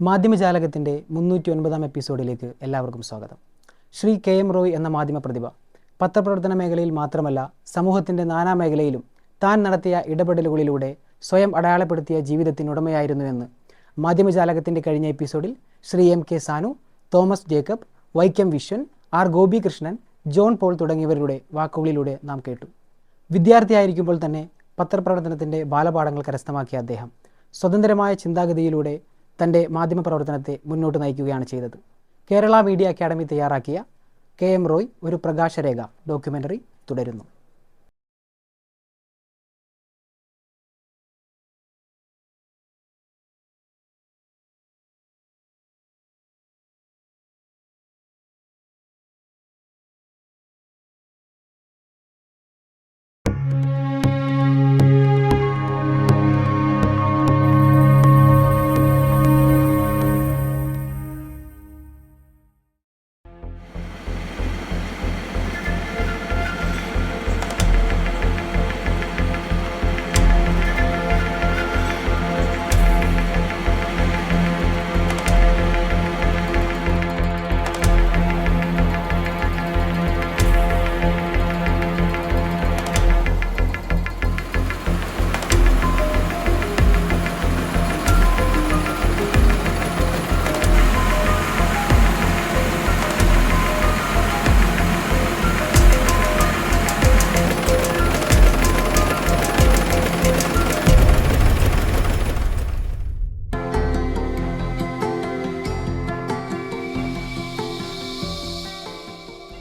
മാധ്യമജാലകത്തിൻ്റെ 309 എപ്പിസോഡിലേക്ക് എല്ലാവർക്കും സ്വാഗതം. ശ്രീ KM റോയ് എന്ന മാധ്യമപ്രതിഭ പത്രപ്രവർത്തന മേഖലയിൽ മാത്രമല്ല സമൂഹത്തിൻ്റെ നാനാ മേഖലയിലും താൻ നടത്തിയ ഇടപെടലുകളിലൂടെ സ്വയം അടയാളപ്പെടുത്തിയ ജീവിതത്തിനുടമയായിരുന്നുവെന്ന് മാധ്യമജാലകത്തിൻ്റെ കഴിഞ്ഞ എപ്പിസോഡിൽ ശ്രീ MK സാനു, തോമസ് ജേക്കബ്, വൈക്കം വിശ്വൻ, R ഗോപികൃഷ്ണൻ, ജോൺ പോൾ തുടങ്ങിയവരുടെ വാക്കുകളിലൂടെ നാം കേട്ടു. വിദ്യാർത്ഥിയായിരിക്കുമ്പോൾ തന്നെ പത്രപ്രവർത്തനത്തിൻ്റെ ബാലപാഠങ്ങൾ കരസ്ഥമാക്കിയ അദ്ദേഹം സ്വതന്ത്രമായ ചിന്താഗതിയിലൂടെ തൻ്റെ മാധ്യമപ്രവർത്തനത്തെ മുന്നോട്ട് നയിക്കുകയാണ് ചെയ്തത്. കേരള മീഡിയ അക്കാദമി തയ്യാറാക്കിയ KM റോയ് ഒരു പ്രകാശരേഖ ഡോക്യുമെൻ്ററി തുടരുന്നു.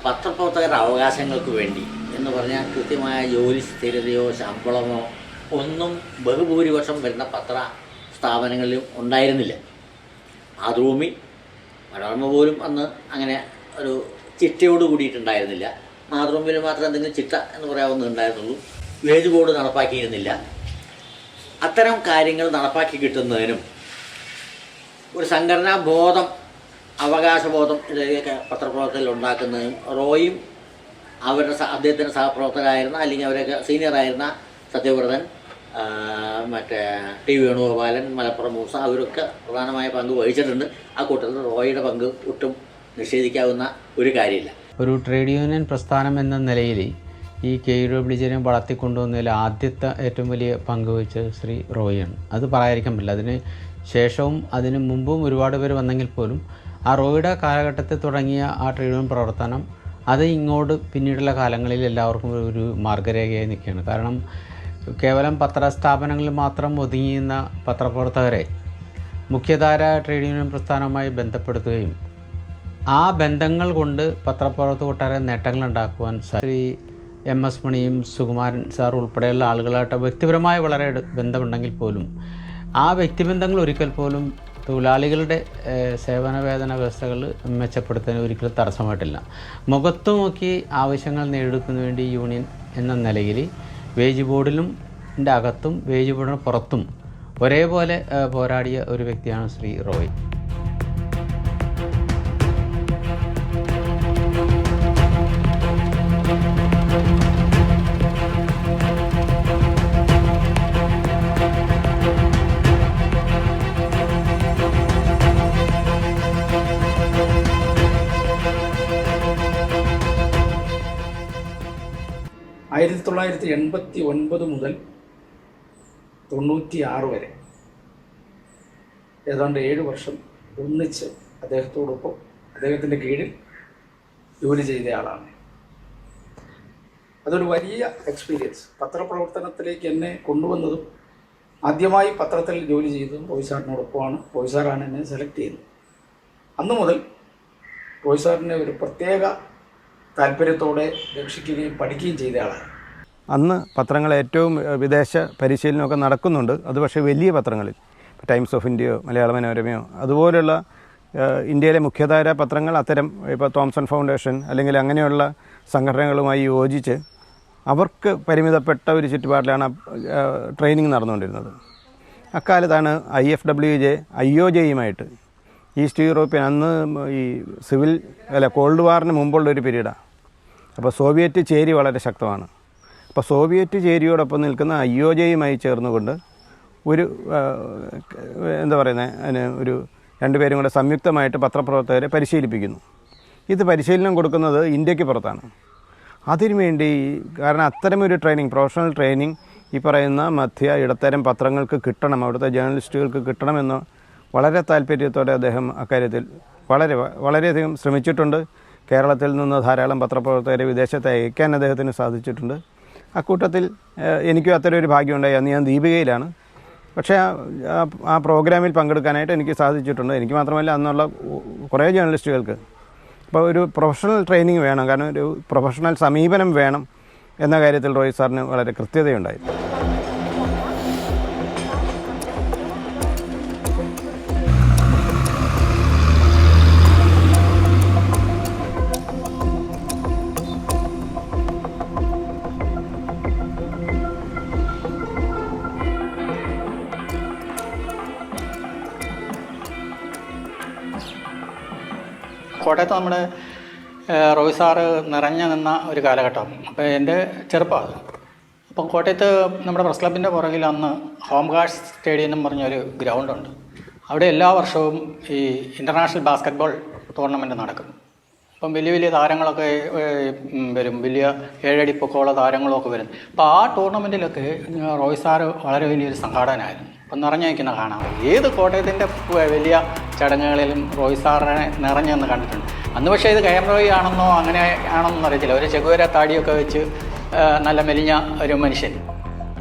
പത്രപ്രവർത്തകരുടെ അവകാശങ്ങൾക്ക് വേണ്ടി എന്ന് പറഞ്ഞാൽ കൃത്യമായ ജോലി സ്ഥിരതയോ ശമ്പളമോ ഒന്നും ബഹുഭൂരിപക്ഷം വരുന്ന പത്ര സ്ഥാപനങ്ങളിലും ഉണ്ടായിരുന്നില്ല. മാതൃഭൂമി, മനോരമ പോലും അന്ന് അങ്ങനെ ഒരു ചിട്ടയോട് കൂടിയിട്ടുണ്ടായിരുന്നില്ല. മാതൃഭൂമിയിൽ മാത്രം എന്തെങ്കിലും ചിട്ട എന്ന് പറയാവുന്നതുണ്ടായിരുന്നുള്ളൂ. Wage board നടപ്പാക്കിയിരുന്നില്ല. അത്തരം കാര്യങ്ങൾ നടപ്പാക്കി കിട്ടുന്നതിനും ഒരു സംഘടനാ ബോധം, അവകാശബോധം ഇതൊക്കെ പത്രപ്രവർത്തകരിൽ ഉണ്ടാക്കുന്നതും റോയും അദ്ദേഹത്തിൻ്റെ സഹപ്രവർത്തകരായിരുന്ന അല്ലെങ്കിൽ അവരൊക്കെ സീനിയറായിരുന്ന സത്യവ്രതൻ, ടി വേണുഗോപാലൻ, മലപ്പുറം മൂസ അവരൊക്കെ പ്രധാനമായ പങ്ക് വഹിച്ചിട്ടുണ്ട്. ആ കൂട്ടത്തിൽ റോയിയുടെ പങ്ക് ഒട്ടും നിഷേധിക്കാവുന്ന ഒരു കാര്യമില്ല. ഒരു ട്രേഡ് യൂണിയൻ പ്രസ്ഥാനം എന്ന നിലയിൽ ഈ KWJ വളർത്തിക്കൊണ്ടുവന്നതിൽ ആദ്യത്തെ ഏറ്റവും വലിയ പങ്ക് വഹിച്ചത് ശ്രീ റോയാണ്. അത് പറയാതിരിക്കാൻ പറ്റില്ല. അതിന് ശേഷവും അതിന് മുമ്പും ഒരുപാട് പേര് വന്നെങ്കിൽ പോലും ആ റോയുടെ കാലഘട്ടത്തിൽ തുടങ്ങിയ ആ ട്രേഡ് യൂണിയൻ പ്രവർത്തനം അത് ഇങ്ങോട്ട് പിന്നീടുള്ള കാലങ്ങളിൽ എല്ലാവർക്കും ഒരു മാർഗരേഖയായി നിൽക്കുകയാണ്. കാരണം കേവലം പത്രസ്ഥാപനങ്ങളിൽ മാത്രം ഒതുങ്ങിയുന്ന പത്രപ്രവർത്തകരെ മുഖ്യധാര ട്രേഡ് യൂണിയൻ പ്രസ്ഥാനവുമായി ബന്ധപ്പെടുത്തുകയും ആ ബന്ധങ്ങൾ കൊണ്ട് പത്രപ്രവർത്തകർ ഒട്ടേറെ നേട്ടങ്ങളുണ്ടാക്കുവാൻ ശ്രീ MS മണിയും സുകുമാരൻ സാർ ഉൾപ്പെടെയുള്ള ആളുകളായിട്ട് വ്യക്തിപരമായി വളരെ ബന്ധമുണ്ടെങ്കിൽ പോലും ആ വ്യക്തിബന്ധങ്ങൾ ഒരിക്കൽ പോലും തൊഴിലാളികളുടെ സേവന വേതന വ്യവസ്ഥകൾ മെച്ചപ്പെടുത്താൻ ഒരിക്കലും തടസ്സമായിട്ടില്ല. മുഖത്ത് നോക്കി ആവശ്യങ്ങൾ നേടിയെടുക്കുന്നതിന് വേണ്ടി യൂണിയൻ എന്ന നിലയിൽ വേജ് ബോർഡിലും അകത്തും വേജ് ബോർഡിന് പുറത്തും ഒരേപോലെ പോരാടിയ ഒരു വ്യക്തിയാണ് ശ്രീ റോയ്. ആയിരത്തി 1989 മുതൽ 96 വരെ ഏതാണ്ട് 7 വർഷം ഒന്നിച്ച് അദ്ദേഹത്തോടൊപ്പം അദ്ദേഹത്തിൻ്റെ കീഴിൽ ജോലി ചെയ്ത ആളാണ്. അതൊരു വലിയ എക്സ്പീരിയൻസ്. പത്രപ്രവർത്തനത്തിലേക്ക് എന്നെ കൊണ്ടുവന്നതും ആദ്യമായി പത്രത്തിൽ ജോലി ചെയ്തതും റോയ് സാറിനോടൊപ്പമാണ്. റോയ് സാറാണ് എന്നെ സെലക്ട് ചെയ്തത്. അന്നു മുതൽ റോയ് സാറിനെ ഒരു പ്രത്യേക താല്പര്യത്തോടെ രക്ഷിക്കുകയും പഠിക്കുകയും ചെയ്ത ആളാണ്. അന്ന് പത്രങ്ങൾ ഏറ്റവും വിദേശ പരിശീലനമൊക്കെ നടക്കുന്നുണ്ട്. അത് പക്ഷേ വലിയ പത്രങ്ങളിൽ, ടൈംസ് ഓഫ് ഇന്ത്യയോ മലയാള മനോരമയോ അതുപോലുള്ള ഇന്ത്യയിലെ മുഖ്യധാര പത്രങ്ങൾ അത്തരം ഇപ്പോൾ തോംസൺ ഫൗണ്ടേഷൻ അല്ലെങ്കിൽ അങ്ങനെയുള്ള സംഘടനകളുമായി യോജിച്ച് അവർക്ക് പരിമിതപ്പെട്ട ഒരു ചുറ്റുപാടിലാണ് ട്രെയിനിങ് നടന്നുകൊണ്ടിരുന്നത്. അക്കാലത്താണ് IFWJ IOJയുമായിട്ട് ഈസ്റ്റ് യൂറോപ്യൻ അന്ന് ഈ കോൾഡ് വാറിന് മുമ്പുള്ളൊരു പീരീഡാണ്. അപ്പോൾ സോവിയറ്റ് ചേരി വളരെ ശക്തമാണ്. അപ്പോൾ സോവിയറ്റ് ചേരിയോടൊപ്പം നിൽക്കുന്ന IOJയുമായി ചേർന്നുകൊണ്ട് ഒരു എന്താ പറയുന്നത് അതിന് ഒരു രണ്ടുപേരും കൂടെ സംയുക്തമായിട്ട് പത്രപ്രവർത്തകരെ പരിശീലിപ്പിക്കുന്നു. ഇത് പരിശീലനം കൊടുക്കുന്നത് ഇന്ത്യക്ക് പുറത്താണ്. അതിനുവേണ്ടി കാരണം അത്തരമൊരു ട്രെയിനിങ്, പ്രൊഫഷണൽ ട്രെയിനിങ് ഈ പറയുന്ന മധ്യ ഇടത്തരം പത്രങ്ങൾക്ക് കിട്ടണം, അവിടുത്തെ ജേർണലിസ്റ്റുകൾക്ക് കിട്ടണമെന്ന് വളരെ താല്പര്യത്തോടെ അദ്ദേഹം അക്കാര്യത്തിൽ വളരെയധികം ശ്രമിച്ചിട്ടുണ്ട്. കേരളത്തിൽ നിന്ന് ധാരാളം പത്രപ്രവർത്തകരെ വിദേശത്ത് അയക്കാൻ അദ്ദേഹത്തിന് സാധിച്ചിട്ടുണ്ട്. അക്കൂട്ടത്തിൽ എനിക്കും അത്തരം ഒരു ഭാഗ്യമുണ്ടായി. അന്ന് ഞാൻ ദീപികയിലാണ്. പക്ഷേ ആ പ്രോഗ്രാമിൽ പങ്കെടുക്കാനായിട്ട് എനിക്ക് സാധിച്ചിട്ടുണ്ട്. എനിക്ക് മാത്രമല്ല അന്നുള്ള കുറേ ജേർണലിസ്റ്റുകൾക്ക്. അപ്പോൾ ഒരു പ്രൊഫഷണൽ ട്രെയിനിങ് വേണം, കാരണം ഒരു പ്രൊഫഷണൽ സമീപനം വേണം എന്ന കാര്യത്തിൽ റോയ് സാറിന് വളരെ കൃത്യതയുണ്ടായി. കോട്ടയത്ത് നമ്മുടെ റോയ് സാറ് നിറഞ്ഞു നിന്ന ഒരു കാലഘട്ടം. അപ്പോൾ എൻ്റെ ചെറുപ്പമാണ്. അപ്പം കോട്ടയത്ത് നമ്മുടെ പ്രസ് ക്ലബിൻ്റെ പുറകിൽ അന്ന് ഹോം ഗാർഡ്സ് സ്റ്റേഡിയം എന്ന് പറഞ്ഞൊരു ഗ്രൗണ്ടുണ്ട്. അവിടെ എല്ലാ വർഷവും ഈ ഇൻ്റർനാഷണൽ ബാസ്ക്കറ്റ്ബോൾ ടൂർണമെൻറ്റ് നടക്കും. അപ്പം വലിയ വലിയ താരങ്ങളൊക്കെ വരും, വലിയ 7 അടി പൊക്കമുള്ള താരങ്ങളൊക്കെ വരും. അപ്പോൾ ആ ടൂർണമെൻറ്റിലൊക്കെ റോയ് സാറ് വളരെ വലിയൊരു സംഘാടകനായിരുന്നു. അപ്പം നിറഞ്ഞു നിൽക്കുന്ന കാണാം. ഏത് കോട്ടയത്തിൻ്റെ വലിയ ചടങ്ങുകളിലും റോയ് സാറിനെ നിറഞ്ഞെന്ന് കണ്ടിട്ടുണ്ട്. അന്ന് പക്ഷേ ഇത് കെ എം റോയ് ആണെന്നോ അങ്ങനെ ആണെന്നൊന്നും അറിയത്തില്ല. ഒരു ചെകുവര താടിയൊക്കെ വെച്ച് നല്ല മെലിഞ്ഞ ഒരു മനുഷ്യൻ.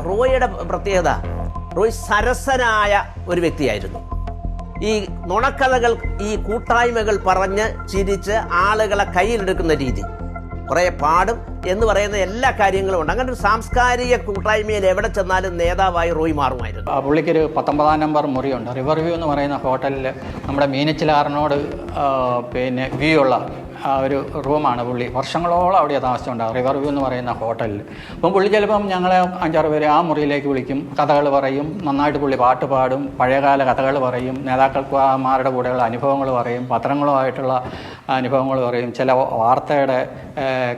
റോയിയുടെ പ്രത്യേകത, റോയ് സരസനായ ഒരു വ്യക്തിയായിരുന്നു. ഈ നുണക്കഥകൾ, ഈ കൂട്ടായ്മകൾ പറഞ്ഞ് ചിരിച്ച് ആളുകളെ കയ്യിലെടുക്കുന്ന രീതി, കുറേ പാടും എന്ന് പറയുന്ന എല്ലാ കാര്യങ്ങളും ഉണ്ട്. അങ്ങനെ ഒരു സാംസ്കാരിക കൂട്ടായ്മയിൽ എവിടെ ചെന്നാലും നേതാവായി റോയ് മാറുമായിരുന്നു. പുള്ളിക്കൊരു 19 നമ്പർ മുറിയുണ്ട്. റിവർ വ്യൂ എന്ന് പറയുന്ന ഹോട്ടലിൽ നമ്മുടെ മീനച്ചിലാറിനോട് പിന്നെ വ്യൂ ഉള്ള ഒരു റൂമാണ് പുള്ളി വർഷങ്ങളോളം അവിടെ താമസിച്ചുണ്ടാകും, റിവർ വ്യൂ എന്ന് പറയുന്ന ഹോട്ടലിൽ. അപ്പം പുള്ളി ചിലപ്പം ഞങ്ങളെ 5-6 പേരെ ആ മുറിയിലേക്ക് വിളിക്കും, കഥകൾ പറയും, നന്നായിട്ട് പുള്ളി പാട്ട് പാടും, പഴയകാല കഥകൾ പറയും, നേതാക്കന്മാരുടെ കൂടെയുള്ള അനുഭവങ്ങൾ പറയും, പത്രങ്ങളുമായിട്ടുള്ള അനുഭവങ്ങൾ പറയും, ചില വാർത്തയുടെ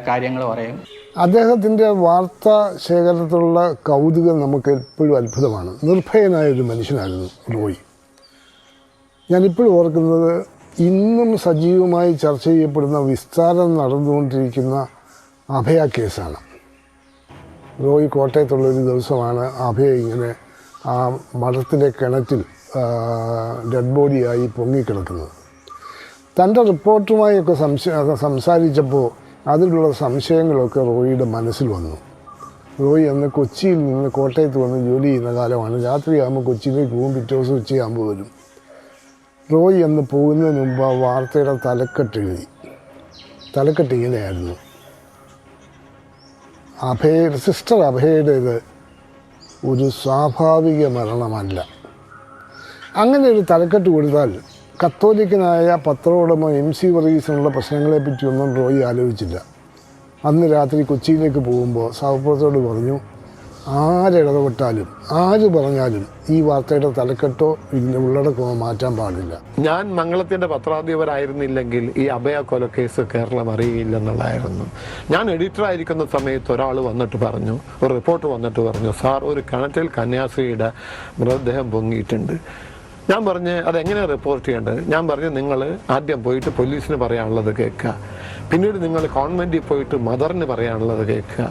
കാര്യങ്ങൾ പറയും. അദ്ദേഹത്തിൻ്റെ വാർത്താ ശേഖരണത്തിലുള്ള കൗതുകം നമുക്ക് എപ്പോഴും അത്ഭുതമാണ്. നിർഭയനായൊരു മനുഷ്യനായിരുന്നു റോയ്. ഞാനിപ്പോഴും ഓർക്കുന്നത്, ഇന്നും സജീവമായി ചർച്ച ചെയ്യപ്പെടുന്ന വിസ്താരം നടന്നുകൊണ്ടിരിക്കുന്ന അഭയ കേസാണ്. റോയ് കോട്ടയത്തുള്ളൊരു ദിവസമാണ് അഭയ ഇങ്ങനെ ആ മഠത്തിലെ കിണറ്റിൽ ഡെഡ് ബോഡിയായി പൊങ്ങിക്കിടക്കുന്നത്. തൻ്റെ റിപ്പോർട്ടുമായൊക്കെ സംസാരിച്ചപ്പോൾ അതിലുള്ള സംശയങ്ങളൊക്കെ റോയിയുടെ മനസ്സിൽ വന്നു. റോയ് അന്ന് കൊച്ചിയിൽ നിന്ന് കോട്ടയത്ത് വന്ന് ജോലി ചെയ്യുന്ന കാലമാണ്. രാത്രിയാകുമ്പോൾ കൊച്ചിയിലേക്ക് പോകും, പിറ്റേ ദിവസം ഉച്ചയാകുമ്പോൾ വരും. റോയ് അന്ന് പോകുന്നതിന് മുമ്പ് ആ വാർത്തയുടെ തലക്കെട്ട് ഇങ്ങനെയായിരുന്നു: സിസ്റ്റർ അഭയുടേത് ഒരു സ്വാഭാവിക മരണമല്ല. അങ്ങനെ ഒരു തലക്കെട്ട് കൊടുത്താൽ കത്തോലിക്കനായ പത്രോടമ MC വർഗീസിനുള്ള പ്രശ്നങ്ങളെപ്പറ്റിയൊന്നും റോയ് ആലോചിച്ചില്ല. അന്ന് രാത്രി കൊച്ചിയിലേക്ക് പോകുമ്പോൾ സഹപ്രവർത്തകരോട് പറഞ്ഞു, ആരിടപെട്ടാലും ആര് പറഞ്ഞാലും ഈ വാർത്തയുടെ തലക്കെട്ടോ ഇതിൻ്റെ ഉള്ളടക്കമോ മാറ്റാൻ പാടില്ല. ഞാൻ മംഗളത്തിൻ്റെ പത്രാധിപരായിരുന്നില്ലെങ്കിൽ ഈ അഭയ കൊലക്കേസ് കേരളം അറിയില്ലെന്നുള്ളതായിരുന്നു. ഞാൻ എഡിറ്ററായിരിക്കുന്ന സമയത്ത് ഒരാൾ വന്നിട്ട് പറഞ്ഞു, ഒരു റിപ്പോർട്ട് വന്നിട്ട് പറഞ്ഞു, സാർ ഒരു കിണറ്റിൽ കന്യാസ്ത്രീയുടെ മൃതദേഹം പൊങ്ങിയിട്ടുണ്ട്. ഞാൻ പറഞ്ഞ് അതെങ്ങനെ റിപ്പോർട്ട് ചെയ്യേണ്ടത്? ഞാൻ പറഞ്ഞു, നിങ്ങൾ ആദ്യം പോയിട്ട് പോലീസിന് പറയാനുള്ളത് കേൾക്കുക, പിന്നീട് നിങ്ങൾ കോൺവെൻറ്റിൽ പോയിട്ട് മദറിന് പറയാനുള്ളത് കേൾക്കുക,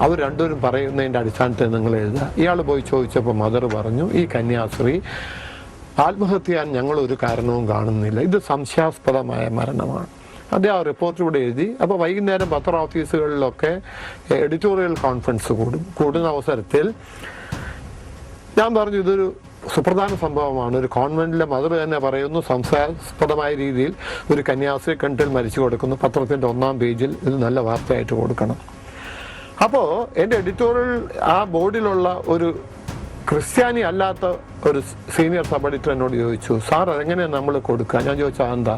അവർ രണ്ടുപേരും പറയുന്നതിൻ്റെ അടിസ്ഥാനത്തിൽ നിങ്ങൾ എഴുതുക. ഇയാൾ പോയി ചോദിച്ചപ്പോൾ മദർ പറഞ്ഞു, ഈ കന്യാസ്ത്രീ ആത്മഹത്യ ചെയ്യാൻ ഞങ്ങളൊരു കാരണവും കാണുന്നില്ല, ഇത് സംശയാസ്പദമായ മരണമാണ്. അദ്ദേഹം ആ റിപ്പോർട്ട് ഇവിടെ എഴുതി. അപ്പോൾ വൈകുന്നേരം പത്ര ഓഫീസുകളിലൊക്കെ എഡിറ്റോറിയൽ കോൺഫറൻസ് കൂടുന്ന അവസരത്തിൽ ഞാൻ പറഞ്ഞു, ഇതൊരു സുപ്രധാന സംഭവമാണ്. ഒരു കോൺവെന്റിലെ മദർ തന്നെ പറയുന്നു, സംശയാസ്പദമായ രീതിയിൽ ഒരു കന്യാസ്ത്രീ കിണറ്റിൽ മരിച്ചു കൊടുക്കുന്നു, പത്രത്തിൻ്റെ 1-ാം പേജിൽ ഇത് നല്ല വാർത്തയായിട്ട് കൊടുക്കണം. അപ്പോൾ എൻ്റെ എഡിറ്റോറിയൽ ആ ബോർഡിലുള്ള ഒരു ക്രിസ്ത്യാനി അല്ലാത്ത ഒരു സീനിയർ സബ് എഡിറ്റർ എന്നോട് ചോദിച്ചു, സാർ അതെങ്ങനെയാണ് നമ്മൾ കൊടുക്കുക? ഞാൻ ചോദിച്ചാൽ എന്താ,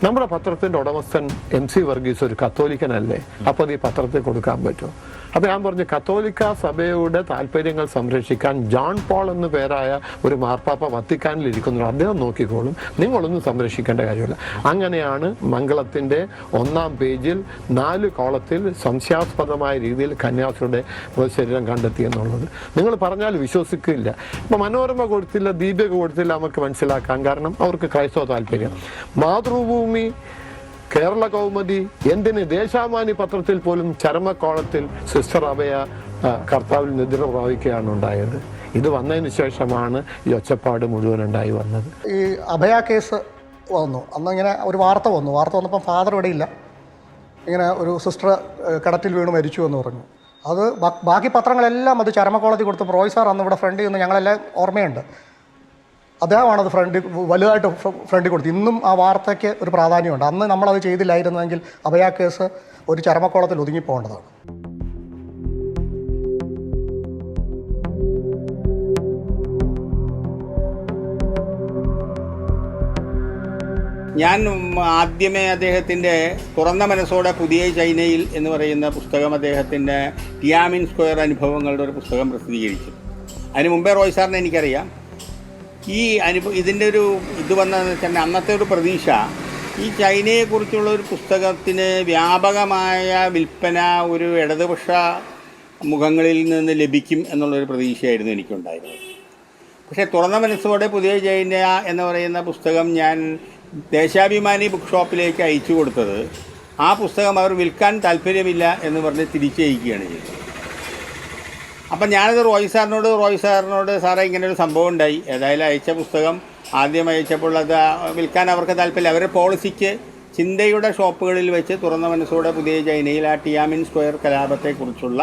നമ്മുടെ പത്രത്തിൻ്റെ ഉടമസ്ഥൻ MC വർഗീസ് ഒരു കത്തോലിക്കനല്ലേ, അപ്പോൾ അത് ഈ പത്രത്തിൽ കൊടുക്കാൻ പറ്റുമോ? അപ്പോൾ ഞാൻ പറഞ്ഞു, കത്തോലിക്ക സഭയുടെ താല്പര്യങ്ങൾ സംരക്ഷിക്കാൻ ജോൺ പോൾ എന്ന് പേരായ ഒരു മാർപ്പാപ്പ വത്തിക്കാനിൽ ഇരിക്കുന്നു, അദ്ദേഹം നോക്കിക്കോളും, നിങ്ങളൊന്നും സംരക്ഷിക്കേണ്ട കാര്യമില്ല. അങ്ങനെയാണ് മംഗളത്തിൻ്റെ 1-ാം പേജിൽ 4 കോളത്തിൽ സംശയാസ്പദമായ രീതിയിൽ കന്യാസ്ത്രീയുടെ ശരീരം കണ്ടെത്തി എന്നുള്ളത്. നിങ്ങൾ പറഞ്ഞാൽ വിശ്വസിക്കില്ല. ഇപ്പോൾ മനോരമ കൊടുത്തില്ല, ദീപിക കൊടുത്തില്ല നമുക്ക് മനസ്സിലാക്കാം. കാരണം അവർക്ക് ക്രൈസ്തവ താല്പര്യം. മാതൃഭൂമി, കേരള കൗമുദി, എന്തിന് ദേശാഭിമാനി പത്രത്തിൽ പോലും ചരമക്കോളത്തിൽ സിസ്റ്റർ അഭയ കർത്താവിൽ നിദ്ര പ്രാപിക്കുകയാണ് ഉണ്ടായത്. ഇത് വന്നതിന് ശേഷമാണ് ഈ ഒച്ചപ്പാട് മുഴുവൻ ഉണ്ടായി വന്നത്. ഈ അഭയ കേസ് വന്നു, അന്നിങ്ങനെ ഒരു വാർത്ത വന്നപ്പം ഫാദർ ഇവിടെ ഇല്ല, ഇങ്ങനെ ഒരു സിസ്റ്റർ കിടറ്റിൽ വീണ് മരിച്ചു എന്ന് പറഞ്ഞു. അത് ബാക്കി പത്രങ്ങളെല്ലാം അത് ചരമക്കോളത്തിൽ കൊടുത്തപ്പോൾ റോയ് സാർ അന്ന് ഇവിടെ ഫ്രണ്ടിൽ നിന്ന് ഞങ്ങളെല്ലാം ഓർമ്മയുണ്ട്, അദ്ദേഹമാണത് വലുതായിട്ട് ഫ്രണ്ടിൽ കൊടുത്തു. ഇന്നും ആ വാർത്തയ്ക്ക് ഒരു പ്രാധാന്യമുണ്ട്. അന്ന് നമ്മളത് ചെയ്തില്ലായിരുന്നെങ്കിൽ അഭയ കേസ് ഒരു ചരമക്കോളത്തിൽ ഒതുങ്ങിപ്പോകേണ്ടതാണ്. ഞാൻ ആദ്യമേ അദ്ദേഹത്തിൻ്റെ തുറന്ന മനസ്സോടെ പുതിയ ചൈനയിൽ എന്ന് പറയുന്ന പുസ്തകം അദ്ദേഹത്തിൻ്റെ ടിയാമിൻ സ്ക്വയർ അനുഭവങ്ങളുടെ ഒരു പുസ്തകം പ്രസിദ്ധീകരിച്ചു. അതിന് മുമ്പേ റോയ് സാറിനെ എനിക്കറിയാം. ഈ ഇതിൻ്റെ ഒരു ഇത് വന്നതെന്ന് വെച്ചാൽ അന്നത്തെ ഒരു പ്രതീക്ഷ ഈ ചൈനയെക്കുറിച്ചുള്ള ഒരു പുസ്തകത്തിന് വ്യാപകമായ വിൽപ്പന ഒരു ഇടതുപക്ഷ മുഖങ്ങളിൽ നിന്ന് ലഭിക്കും എന്നുള്ളൊരു പ്രതീക്ഷയായിരുന്നു എനിക്കുണ്ടായിരുന്നത്. പക്ഷേ തുറന്ന മനസ്സോടെ പുതിയ ചൈന എന്ന് പറയുന്ന പുസ്തകം ഞാൻ ദേശാഭിമാനി ബുക്ക് ഷോപ്പിലേക്ക് അയച്ചു കൊടുത്തത് ആ പുസ്തകം അവർ വിൽക്കാൻ താല്പര്യമില്ല എന്ന് പറഞ്ഞ് തിരിച്ചയക്കുകയാണ് ചെയ്തത്. അപ്പം ഞാനത് റോയ് സാറിനോട് സാറേ ഇങ്ങനൊരു സംഭവം ഉണ്ടായി, ഏതായാലും അയച്ച പുസ്തകം ആദ്യം അയച്ചപ്പോൾ അത് വിൽക്കാൻ അവർക്ക് താല്പര്യമില്ല. അവരുടെ പോളിസിക്ക് ചിന്തയുടെ ഷോപ്പുകളിൽ വെച്ച് തുറന്ന മനസ്സോടെ പുതിയ ചൈനയിൽ ആ ടിയാമിൻ സ്ക്വയർ കലാപത്തെക്കുറിച്ചുള്ള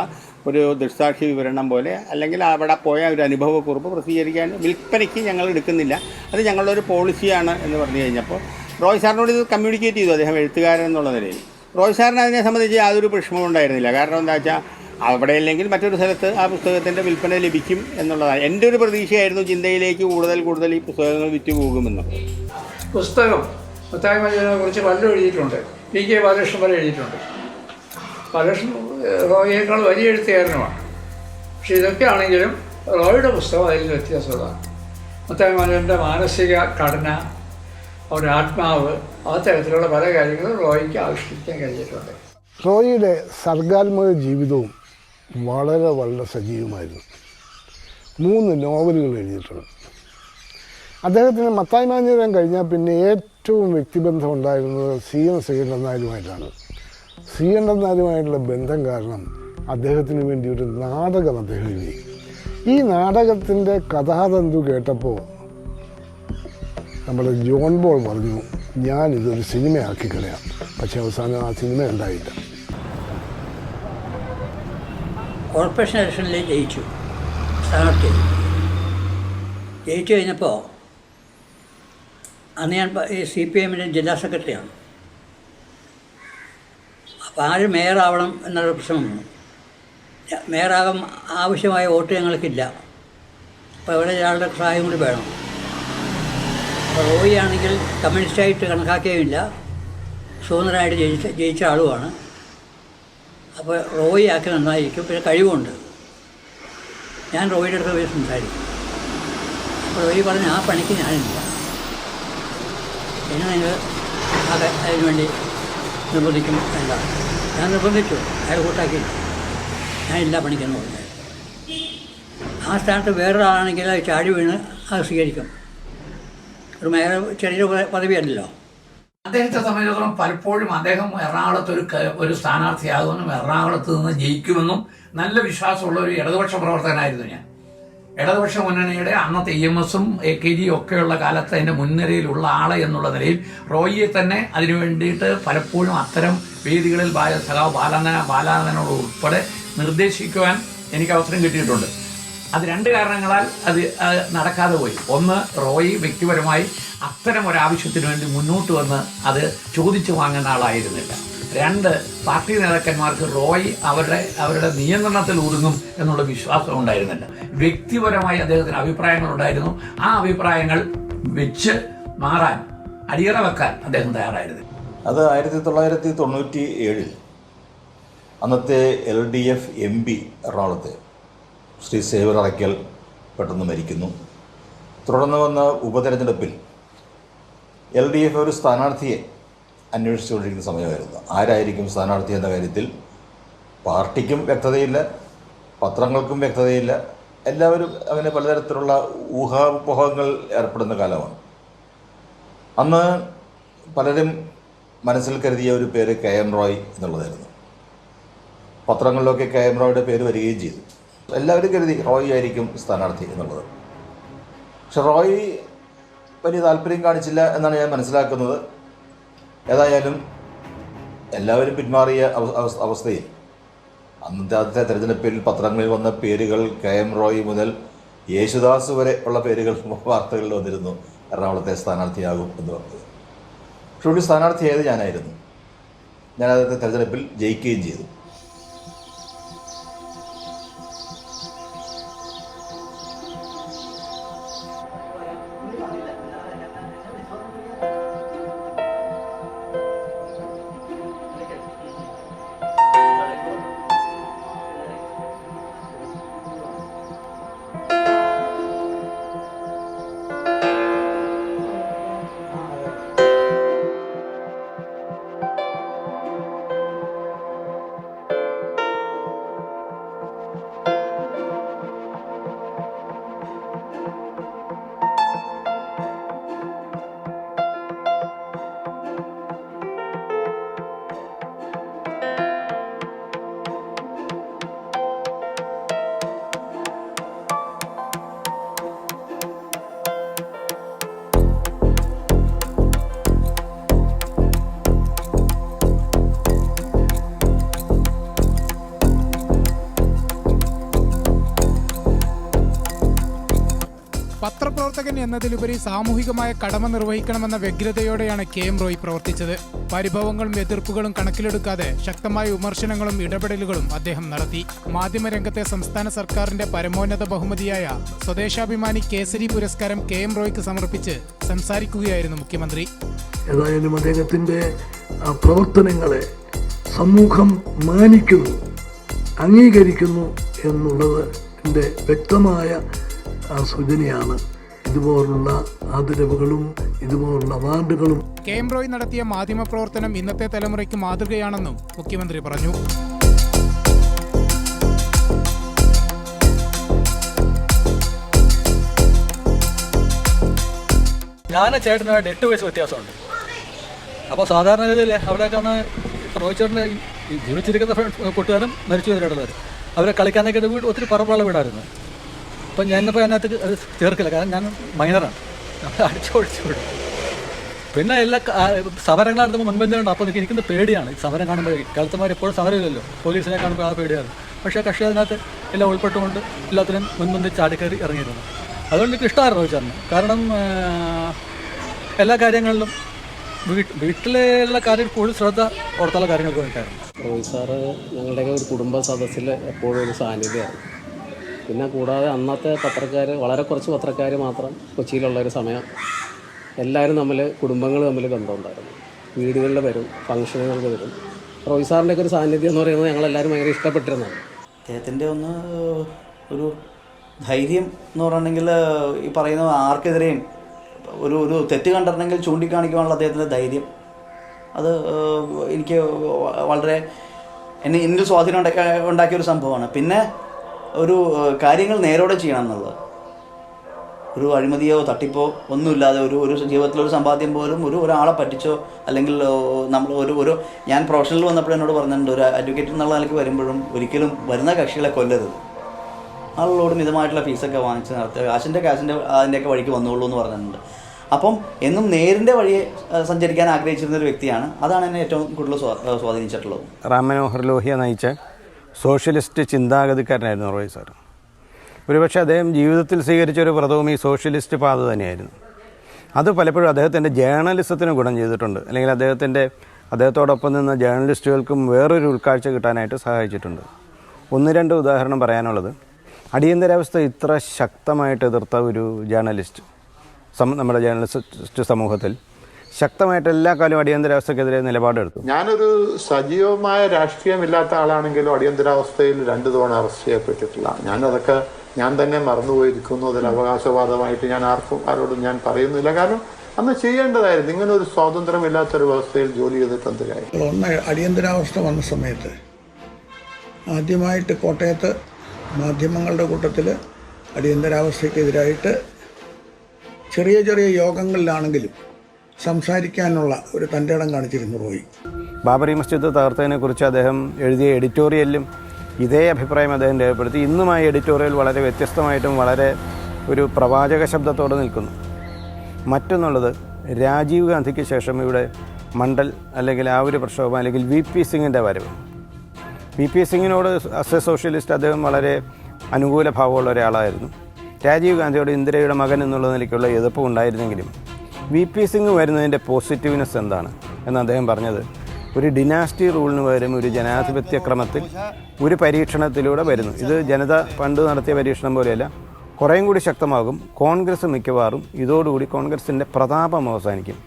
ഒരു ദൃക്സാക്ഷി വിവരണം പോലെ അല്ലെങ്കിൽ അവിടെ പോയ ഒരു അനുഭവക്കുറിപ്പ് പ്രസിദ്ധീകരിക്കാൻ വിൽപ്പനയ്ക്ക് ഞങ്ങൾ എടുക്കുന്നില്ല, അത് ഞങ്ങളുടെ ഒരു പോളിസിയാണ് എന്ന് പറഞ്ഞു കഴിഞ്ഞപ്പോൾ റോയ് സാറിനോട് ഇത് കമ്മ്യൂണിക്കേറ്റ് ചെയ്തു, അദ്ദേഹം എഴുത്തുകാരൻ എന്നുള്ള നിലയിൽ. റോയ് സാറിന് അതിനെ സംബന്ധിച്ച് യാതൊരു പ്രശ്നവും ഉണ്ടായിരുന്നില്ല. കാരണം എന്താ വെച്ചാൽ അവിടെ അല്ലെങ്കിൽ മറ്റൊരു സ്ഥലത്ത് ആ പുസ്തകത്തിൻ്റെ വിൽപ്പന ലഭിക്കും എന്നുള്ളതാണ് എൻ്റെ ഒരു പ്രതീക്ഷയായിരുന്നു. ചിന്തയിലേക്ക് കൂടുതൽ ഈ പുസ്തകങ്ങൾ വിറ്റുപോകുമെന്ന്. പുസ്തകം മത്തായി മജീദിനെ കുറിച്ച് പലരും എഴുതിയിട്ടുണ്ട്. PK ബാലകൃഷ്ണൻ വരെ എഴുതിയിട്ടുണ്ട്. ബാലകൃഷ്ണൻ റോയിയേക്കാൾ വലിയ എഴുത്തുകാരനുമാണ്. പക്ഷെ ഇതൊക്കെ ആണെങ്കിലും റോയുടെ പുസ്തകം അതിൽ വ്യത്യാസമുള്ളതാണ്. മത്തായി മജീദിൻ്റെ മാനസിക ഘടന, അവരുടെ ആത്മാവ്, ആ തരത്തിലുള്ള പല കാര്യങ്ങളും റോയിക്ക് ആവിഷ്കരിക്കാൻ കഴിഞ്ഞിട്ടുണ്ട്. റോയിയുടെ സർഗാത്മക ജീവിതവും വളരെ സജീവമായിരുന്നു. 3 നോവലുകൾ എഴുതിയിട്ടുണ്ട്. അദ്ദേഹത്തിന് മത്തായി മാഞ്ഞിരം കഴിഞ്ഞാൽ പിന്നെ ഏറ്റവും വ്യക്തിബന്ധം ഉണ്ടായിരുന്നത് CN ശ്രീകണ്ഠൻ നായരുമായിട്ടാണ്. ശ്രീകണ്ഠൻ നായരുമായിട്ടുള്ള ബന്ധം കാരണം അദ്ദേഹത്തിന് വേണ്ടി ഒരു നാടകം അദ്ദേഹം എഴുതി. ഈ നാടകത്തിൻ്റെ കഥാതന്തു കേട്ടപ്പോൾ നമ്മുടെ ജോൺ ബോൾ പറഞ്ഞു, ഞാനിതൊരു സിനിമയാക്കി കളയാം. പക്ഷേ അവസാനം ആ സിനിമ ഉണ്ടായില്ല. കോർപ്പറേഷൻ ഇലക്ഷനിൽ ജയിച്ചു, സ്ഥാനാർത്ഥി ജയിച്ചു കഴിഞ്ഞപ്പോൾ അന്ന് ഞാൻ CPM-ൻ്റെ ജില്ലാ സെക്രട്ടറിയാണ്. അപ്പോൾ ആര് മേയറാവണം എന്നുള്ള പ്രശ്നം വന്നു. മേയറാകാൻ ആവശ്യമായ വോട്ട് ഞങ്ങൾക്കില്ല. അപ്പോൾ ഇവിടെ ഒരാളുടെ സഹായം കൂടി വേണം. അപ്പോൾ റോയി ആണെങ്കിൽ കമ്മ്യൂണിസ്റ്റായിട്ട് കണക്കാക്കിയുമില്ല, സ്വതന്ത്രനായിട്ട് ജയിച്ച ആളുമാണ്. അപ്പോൾ റോയി ആക്കി നന്നായിരിക്കും, പിന്നെ കഴിവുണ്ട്. ഞാൻ റോയിയുടെ അടുത്ത് പോയി സംസാരിക്കും. അപ്പോൾ റോയി പറഞ്ഞ് ആ പണിക്ക് ഞാനില്ല, എന്നെ നിങ്ങൾ അതിനു വേണ്ടി നിർബന്ധിക്കും വേണ്ട. ഞാൻ നിർബന്ധിച്ചു, അയാൾ കൂട്ടാക്കിയില്ല, ഞാനില്ല പണിക്കെന്ന് പറഞ്ഞു. ആ സ്ഥാനത്ത് വേറൊരാളാണെങ്കിൽ അത് ചാടി വീണ് അത് സ്വീകരിക്കും. ഒരു മേയർ ചെറിയ പദവിയല്ലല്ലോ. അദ്ദേഹത്തെ സംബന്ധിച്ചിടത്തോളം പലപ്പോഴും അദ്ദേഹം എറണാകുളത്ത് ഒരു സ്ഥാനാർത്ഥിയാകുമെന്നും എറണാകുളത്ത് നിന്ന് ജയിക്കുമെന്നും നല്ല വിശ്വാസമുള്ള ഒരു ഇടതുപക്ഷ പ്രവർത്തകനായിരുന്നു ഞാൻ. ഇടതുപക്ഷ മുന്നണിയുടെ അന്നത്തെ EMS-ഉം AKG ഒക്കെയുള്ള കാലത്ത് അതിൻ്റെ മുൻനിരയിലുള്ള ആള് എന്നുള്ള നിലയിൽ റോയിയെ തന്നെ അതിനു വേണ്ടിയിട്ട് പലപ്പോഴും അത്തരം വേദികളിൽ സഖാവ് ബാലാനന്ദനോട് ഉൾപ്പെടെ നിർദ്ദേശിക്കുവാൻ എനിക്ക് അവസരം കിട്ടിയിട്ടുണ്ട്. അത് 2 കാരണങ്ങളാൽ അത് നടക്കാതെ പോയി. ഒന്ന്, റോയി വ്യക്തിപരമായി അത്തരം ഒരാവശ്യത്തിന് വേണ്ടി മുന്നോട്ട് വന്ന് അത് ചോദിച്ചു വാങ്ങുന്ന ആളായിരുന്നില്ല. 2, പാർട്ടി നേതാക്കന്മാർക്ക് റോയി അവരുടെ നിയന്ത്രണത്തിൽ ഒതുങ്ങും എന്നുള്ള വിശ്വാസം ഉണ്ടായിരുന്നില്ല. വ്യക്തിപരമായി അദ്ദേഹത്തിന് അഭിപ്രായങ്ങളുണ്ടായിരുന്നു. ആ അഭിപ്രായങ്ങൾ വെച്ച് മാറാൻ, അടിയറ വെക്കാൻ അദ്ദേഹം തയ്യാറായിരുന്നു. അത് 1997 അന്നത്തെ LDF MP എറണാകുളത്തെ ശ്രീ സേവർ അറയ്ക്കൽ പെട്ടെന്ന് മരിക്കുന്നു. തുടർന്ന് വന്ന ഉപതെരഞ്ഞെടുപ്പിൽ LDF ഒരു സ്ഥാനാർത്ഥിയെ അന്വേഷിച്ചുകൊണ്ടിരിക്കുന്ന സമയമായിരുന്നു. ആരായിരിക്കും സ്ഥാനാർത്ഥി എന്ന കാര്യത്തിൽ പാർട്ടിക്കും വ്യക്തതയില്ല, പത്രങ്ങൾക്കും വ്യക്തതയില്ല, എല്ലാവരും അങ്ങനെ പലതരത്തിലുള്ള ഊഹാപോഹങ്ങൾ ഏർപ്പെടുന്ന കാലമാണ്. അന്ന് പലരും മനസ്സിൽ കരുതിയ ഒരു പേര് KM റോയ് എന്നുള്ളതായിരുന്നു. പത്രങ്ങളിലൊക്കെ KM റോയുടെ പേര് വരികയും ചെയ്തു. എല്ലാവരും കരുതി റോയ് ആയിരിക്കും സ്ഥാനാർത്ഥി എന്നുള്ളത്. പക്ഷെ റോയ് വലിയ താല്പര്യം കാണിച്ചില്ല എന്നാണ് ഞാൻ മനസ്സിലാക്കുന്നത്. ഏതായാലും എല്ലാവരും പിന്മാറിയ അവസ്ഥയിൽ അന്നത്തെ തെരഞ്ഞെടുപ്പിൽ പത്രങ്ങളിൽ വന്ന പേരുകൾ KM റോയ് മുതൽ യേശുദാസ് വരെ ഉള്ള പേരുകൾ വാർത്തകളിൽ വന്നിരുന്നു. എറണാകുളത്തെ സ്ഥാനാർത്ഥിയാകും എന്ന് പറഞ്ഞത്. പക്ഷെ ഒരു സ്ഥാനാർത്ഥിയായത് ഞാനായിരുന്നു. ഞാനതിൻ്റെ തെരഞ്ഞെടുപ്പിൽ ജയിക്കുകയും ചെയ്തു. പത്രപ്രവർത്തകൻ എന്നതിലുപരി സാമൂഹികമായ കടമ നിർവഹിക്കണമെന്ന വ്യഗ്രതയോടെയാണ് KM റോയ് പ്രവർത്തിച്ചത്. പരിഭവങ്ങളും എതിർപ്പുകളും കണക്കിലെടുക്കാതെ ശക്തമായ വിമർശനങ്ങളും ഇടപെടലുകളും അദ്ദേഹം നടത്തി. മാധ്യമരംഗത്തെ സംസ്ഥാന സർക്കാരിന്റെ പരമോന്നത ബഹുമതിയായ സ്വദേശാഭിമാനി കേസരി പുരസ്കാരം KM റോയ്ക്ക് സമർപ്പിച്ച് സംസാരിക്കുകയായിരുന്നു മുഖ്യമന്ത്രി. ഏതായാലും അദ്ദേഹത്തിന്റെ പ്രവർത്തനങ്ങളെ സമൂഹം മാനിക്കുന്നു, അംഗീകരിക്കുന്നു എന്നുള്ളത് എൻ്റെ വ്യക്തമായ സൂചനയാണ്. ഇതുപോലുള്ള ആദരവുകളും ഇതുപോലുള്ള അവാർഡുകളും KM റോയ് നടത്തിയ മാധ്യമപ്രവർത്തനം ഇന്നത്തെ തലമുറയ്ക്ക് മാതൃകയാണെന്നും മുഖ്യമന്ത്രി പറഞ്ഞു. ഞാൻ ചേട്ടനായിട്ട് 8 വയസ്സ് വ്യത്യാസമുണ്ട്. അപ്പോൾ സാധാരണ രീതിയിൽ അവിടെയൊക്കെയാണ് റോയ് ചേട്ടന് ജീവിച്ചിരിക്കുന്ന കൂട്ടുകാരും മരിച്ചു വന്നിട്ടുള്ളവർ അവരെ കളിക്കാനൊക്കെ ഒത്തിരി പറമ്പുള്ള വീടായിരുന്നു. അപ്പം ഞാനിപ്പോൾ അതിനകത്ത് അത് ചേർക്കില്ല, കാരണം ഞാൻ മൈനറാണ്. അടിച്ചോടിച്ചു വിടും. പിന്നെ എല്ലാ സമരങ്ങൾ നടത്തുമ്പോൾ മുൻപന്തിലുണ്ട്. അപ്പോൾ എനിക്കിന്ന് പേടിയാണ് സമരം കാണുമ്പോഴേ. കാലത്തമാർ എപ്പോഴും സമരമില്ലല്ലോ, പോലീസിനെ കാണുമ്പോൾ ആ പേടിയാണ്. പക്ഷേ കക്ഷി അതിനകത്ത് എല്ലാം ഉൾപ്പെട്ടുകൊണ്ട് എല്ലാത്തിനും മുൻപന്തി ചാടിക്കയറി ഇറങ്ങിയിരുന്നു. അതുകൊണ്ട് എനിക്ക് ഇഷ്ടമായിരുന്നു റോയ് ചേട്ടന്. കാരണം എല്ലാ കാര്യങ്ങളിലും വീട്ടിലുള്ള കാര്യം കൂടുതൽ ശ്രദ്ധ പുറത്തുള്ള കാര്യങ്ങൾക്ക് വേണ്ടിയിട്ടായിരുന്നു. റോയ് സാറ് ഞങ്ങളുടെയൊക്കെ ഒരു കുടുംബ സദസ്സിൽ എപ്പോഴും ഒരു സാന്നിധ്യമാണ്. പിന്നെ കൂടാതെ അന്നത്തെ പത്രക്കാർ, വളരെ കുറച്ച് പത്രക്കാർ മാത്രം കൊച്ചിയിലുള്ളൊരു സമയം എല്ലാവരും തമ്മിൽ, കുടുംബങ്ങൾ തമ്മിൽ ബന്ധമുണ്ടായിരുന്നു. വീടുകളിൽ വരും, ഫംഗ്ഷനുകൾക്ക് വരും. റോയ് സാറിൻ്റെയൊക്കെ ഒരു സാന്നിധ്യം എന്ന് പറയുന്നത് ഞങ്ങളെല്ലാവരും ഭയങ്കര ഇഷ്ടപ്പെട്ടിരുന്നതാണ്. അദ്ദേഹത്തിൻ്റെ ഒരു ധൈര്യം എന്ന് പറഞ്ഞിട്ടുണ്ടെങ്കിൽ ഈ പറയുന്ന ആർക്കെതിരെയും ഒരു തെറ്റ് കണ്ടിട്ടുണ്ടെങ്കിൽ ചൂണ്ടിക്കാണിക്കാനുള്ള അദ്ദേഹത്തിൻ്റെ ധൈര്യം, അത് എനിക്ക് വളരെ എന്നിൽ സ്വാധീനം ഉണ്ടാക്കിയൊരു സംഭവമാണ്. പിന്നെ ഒരു കാര്യങ്ങൾ നേരോടെ ചെയ്യണം എന്നുള്ളത്. ഒരു അഴിമതിയോ തട്ടിപ്പോ ഒന്നുമില്ലാതെ ഒരു ജീവിതത്തിലൊരു സമ്പാദ്യം പോലും ഒരാളെ പറ്റിച്ചോ അല്ലെങ്കിൽ നമ്മൾ ഒരു ഞാൻ പ്രൊഫഷണൽ വന്നപ്പോൾ എന്നോട് പറഞ്ഞിട്ടുണ്ട്, ഒരു അഡ്വക്കേറ്റ് എന്നുള്ള നിലയ്ക്ക് വരുമ്പോഴും ഒരിക്കലും വരുന്ന കക്ഷികളെ കൊല്ലരുത്, ആളുകളോട് മിതമായിട്ടുള്ള ഫീസൊക്കെ വാങ്ങിച്ച് നടത്തുക, കാശിൻ്റെ അതിൻ്റെയൊക്കെ വഴിക്ക് വന്നോളൂ എന്ന് പറഞ്ഞിട്ടുണ്ട്. അപ്പം എന്നും നേരിൻ്റെ വഴിയെ സഞ്ചരിക്കാൻ ആഗ്രഹിച്ചിരുന്ന ഒരു വ്യക്തിയാണ്. അതാണ് എന്നെ ഏറ്റവും കൂടുതൽ സ്വാധീനിച്ചിട്ടുള്ളത്. റാം മനോഹർ ലോഹിയ നയിച്ച സോഷ്യലിസ്റ്റ് ചിന്താഗതിക്കാരനായിരുന്നു റോയ് സാർ. ഒരുപക്ഷെ അദ്ദേഹം ജീവിതത്തിൽ സ്വീകരിച്ചൊരു വ്രതവും ഈ സോഷ്യലിസ്റ്റ് പാത തന്നെയായിരുന്നു. അത് പലപ്പോഴും അദ്ദേഹത്തിൻ്റെ ജേർണലിസത്തിന് ഗുണം ചെയ്തിട്ടുണ്ട്, അല്ലെങ്കിൽ അദ്ദേഹത്തോടൊപ്പം നിന്ന ജേർണലിസ്റ്റുകൾക്കും വേറൊരു ഉൾക്കാഴ്ച കിട്ടാനായിട്ട് സഹായിച്ചിട്ടുണ്ട്. 1-2 ഉദാഹരണം പറയാനുള്ളത്, അടിയന്തരാവസ്ഥ ഇത്ര ശക്തമായിട്ട് എതിർത്ത ഒരു ജേർണലിസ്റ്റ് നമ്മുടെ ജേർണലിസ്റ്റ് സമൂഹത്തിൽ ശക്തമായിട്ട് എല്ലാ കാലവും അടിയന്തരാവസ്ഥക്കെതിരെ നിലപാടെടുത്തു. ഞാനൊരു സജീവമായ രാഷ്ട്രീയമില്ലാത്ത ആളാണെങ്കിലും അടിയന്തരാവസ്ഥയിൽ 2 തവണ അറസ്റ്റ് ചെയ്യപ്പെട്ടിട്ടില്ല. ഞാൻ തന്നെ മറന്നുപോയിരിക്കുന്നു. അതിന് അവകാശവാദമായിട്ട് ആരോടും ഞാൻ പറയുന്നില്ല. കാരണം അന്ന് ചെയ്യേണ്ടതായിരുന്നു. ഇങ്ങനെ ഒരു സ്വാതന്ത്ര്യമില്ലാത്തൊരു വ്യവസ്ഥയിൽ ജോലി ചെയ്തിട്ട് എന്ത് കാര്യം. അടിയന്തരാവസ്ഥ വന്ന സമയത്ത് ആദ്യമായിട്ട് കോട്ടയത്ത് മാധ്യമങ്ങളുടെ കൂട്ടത്തിൽ അടിയന്തരാവസ്ഥയ്ക്കെതിരായിട്ട് ചെറിയ ചെറിയ യോഗങ്ങളിലാണെങ്കിലും സംസാരിക്കാനുള്ള ഒരു തൻ്റെ ഇടം കാണിച്ചിരുന്നു റോയി. ബാബറി മസ്ജിദ് തകർത്തതിനെക്കുറിച്ച് അദ്ദേഹം എഴുതിയ എഡിറ്റോറിയലിലും ഇതേ അഭിപ്രായം അദ്ദേഹം രേഖപ്പെടുത്തി. ഇന്നും ആ എഡിറ്റോറിയൽ വളരെ വ്യത്യസ്തമായിട്ടും വളരെ ഒരു പ്രവാചക ശബ്ദത്തോടെ നിൽക്കുന്നു. മറ്റൊന്നുള്ളത്, രാജീവ് ഗാന്ധിക്ക് ശേഷം ഇവിടെ മണ്ഡൽ അല്ലെങ്കിൽ ആ ഒരു പ്രക്ഷോഭം അല്ലെങ്കിൽ VP സിംഗിൻ്റെ വരവ്. VP സിംഗിനോട് ആസ് എ സോഷ്യലിസ്റ്റ് അദ്ദേഹം വളരെ അനുകൂല ഭാവമുള്ള ഒരാളായിരുന്നു. രാജീവ് ഗാന്ധിയോട് ഇന്ദിരയുടെ മകൻ എന്നുള്ള നിലയ്ക്കുള്ള എതിർപ്പ് ഉണ്ടായിരുന്നെങ്കിലും VP സിംഗ് വരുന്നതിൻ്റെ പോസിറ്റീവ്നെസ് എന്താണ് എന്ന് അദ്ദേഹം പറഞ്ഞത്, ഒരു ഡിനാസ്റ്റി റൂളിന് പകരം ഒരു ജനാധിപത്യ ക്രമത്തിൽ ഒരു പരീക്ഷണത്തിലൂടെ വരുന്നു. ഇത് ജനത പണ്ട് നടത്തിയ പരീക്ഷണം പോലെയല്ല, കുറേയും കൂടി ശക്തമാകും. കോൺഗ്രസ് മിക്കവാറും ഇതോടുകൂടി കോൺഗ്രസിൻ്റെ പ്രതാപം അവസാനിക്കും.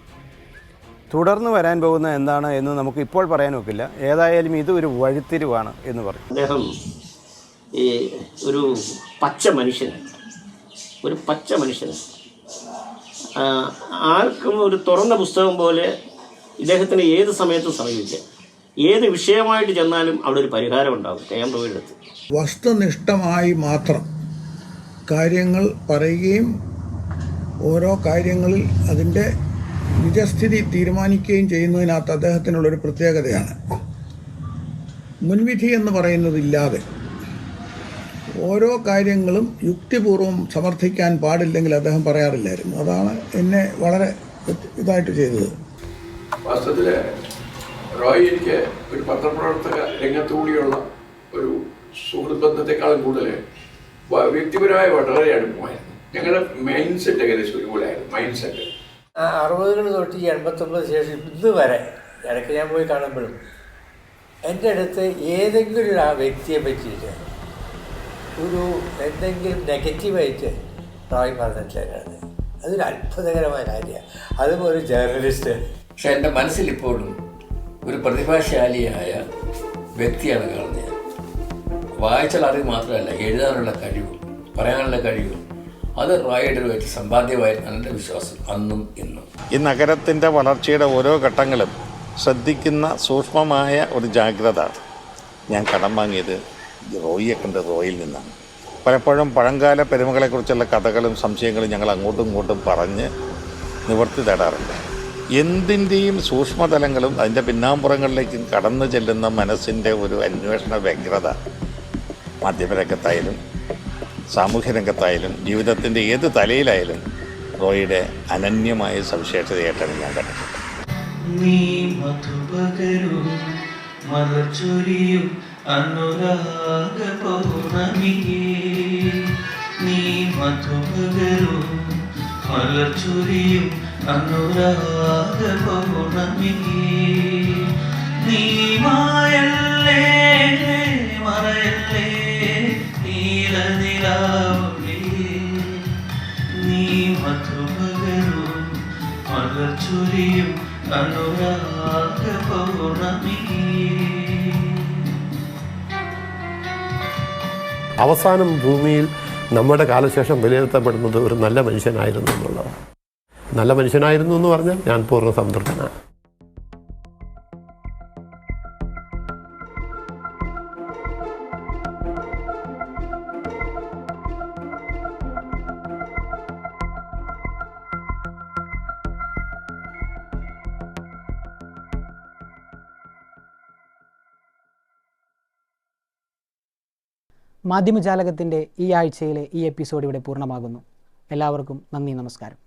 തുടർന്ന് വരാൻ പോകുന്ന എന്താണ് എന്ന് നമുക്ക് ഇപ്പോൾ പറയാൻ ഒക്കില്ല. ഏതായാലും ഇത് ഒരു വഴിത്തിരിവാണ് എന്ന് പറയും. അദ്ദേഹം ഈ ഒരു പച്ച മനുഷ്യനാണ്. ആർക്കും ഒരു തുറന്ന പുസ്തകം പോലെ ഇദ്ദേഹത്തിന് ഏത് സമയത്തും സമീപിക്കാം. ഏത് വിഷയമായിട്ട് ചെന്നാലും അവിടെ ഒരു പരിഹാരം ഉണ്ടാകും KM റോയിയുടെ അടുത്ത്. വസ്തുനിഷ്ഠമായി മാത്രം കാര്യങ്ങൾ പറയുകയും ഓരോ കാര്യങ്ങളിൽ അതിൻ്റെ നിജസ്ഥിതി തീരുമാനിക്കുകയും ചെയ്യുന്നതിനകത്ത് അദ്ദേഹത്തിനുള്ളൊരു പ്രത്യേകതയാണ്. മുൻവിധി എന്ന് പറയുന്നതില്ലാതെ ഓരോ കാര്യങ്ങളും യുക്തിപൂർവ്വം സമർത്ഥിക്കാൻ പാടില്ലെങ്കിൽ അദ്ദേഹം പറയാറില്ലായിരുന്നു. അതാണ് എന്നെ വളരെ ഇതായിട്ട് ചെയ്തത്. വാസ്തവത്തിൽ റോയ് എനിക്ക് ഒരു പത്രപ്രവർത്തക രംഗത്തുകൂടിയുള്ള ഒരു സുഹൃത്ത് ബന്ധത്തെക്കാളും കൂടുതൽ വ്യക്തിപരമായ വളരെ അടുപ്പമായിരുന്നു. ഞങ്ങളുടെ മൈൻഡ് സെറ്റ് ഏകദേശം ഒരുപോലെയായിരുന്നു. മൈൻഡ് സെറ്റ് 60 തൊട്ട് 89 ശേഷം ഇന്ന് വരെ ഇടയ്ക്ക് ഞാൻ പോയി കാണുമ്പോഴും എൻ്റെ അടുത്ത് ഏതെങ്കിലും ഒരു വ്യക്തിയെ പറ്റിയിട്ട് എന്തെങ്കിലും നെഗറ്റീവായിട്ട് റോയ് പറഞ്ഞിട്ടില്ലാണ്. അതൊരു അത്ഭുതകരമായ കാര്യമാണ്. അതും ഒരു ജേർണലിസ്റ്റ്. പക്ഷെ എൻ്റെ മനസ്സിലിപ്പോഴും ഒരു പ്രതിഭാശാലിയായ വ്യക്തിയാണ് കാണുന്നത്. വായിച്ചാൽ അറിവ് മാത്രമല്ല, എഴുതാനുള്ള കഴിവും പറയാനുള്ള കഴിവും അത് റോയുടെ ഒരു സമ്പാദ്യമായിരുന്നു എൻ്റെ വിശ്വാസം അന്നും ഇന്നും. ഈ നഗരത്തിൻ്റെ വളർച്ചയുടെ ഓരോ ഘട്ടങ്ങളും ശ്രദ്ധിക്കുന്ന സൂക്ഷ്മമായ ഒരു ജാഗ്രത ഞാൻ കടം വാങ്ങിയത് റോയിയെ കണ്ട് റോയിൽ നിന്നാണ്. പലപ്പോഴും പഴങ്കാല പെരുമകളെക്കുറിച്ചുള്ള കഥകളും സംശയങ്ങളും ഞങ്ങൾ അങ്ങോട്ടും ഇങ്ങോട്ടും പറഞ്ഞ് നിവർത്തി തേടാറുണ്ട്. എന്തിൻ്റെയും സൂക്ഷ്മതലങ്ങളും അതിൻ്റെ പിന്നാമ്പുറങ്ങളിലേക്കും കടന്നു ചെല്ലുന്ന മനസ്സിൻ്റെ ഒരു അന്വേഷണ വ്യഗ്രത മാധ്യമരംഗത്തായാലും സാമൂഹ്യ രംഗത്തായാലും ജീവിതത്തിൻ്റെ ഏത് തലയിലായാലും റോയിയുടെ അനന്യമായ സവിശേഷതയായിട്ടാണ് ഞാൻ കണ്ടിട്ടുള്ളത്. നീ മധുപകരു മലർച്ചൊരിയും അനുരാഗ പൗർണമിയേ, നീ മധുപകരു മലർച്ചൊരിയും അനുരാഗ പൗർണമിയേ, നീ മായല്ലേ മറയല്ലേ നീലനിലാവൊളിയേ, നീ മധുപകരു മലർച്ചൊരിയും അനുരാഗ പൗർണമിയേ. അവസാനം ഭൂമിയിൽ നമ്മുടെ കാലശേഷം വിലയിരുത്തപ്പെടുന്നത് ഒരു നല്ല മനുഷ്യനായിരുന്നു എന്നുള്ളതാണ്. നല്ല മനുഷ്യനായിരുന്നു എന്ന് പറഞ്ഞാൽ ഞാൻ പൂർണ്ണ സംതൃപ്തനാണ്. മാധ്യമജാലകത്തിൻ്റെ ഈ ആഴ്ചയിലെ ഈ എപ്പിസോഡ് ഇവിടെ പൂർണ്ണമാകുന്നു. എല്ലാവർക്കും നന്ദി, നമസ്കാരം.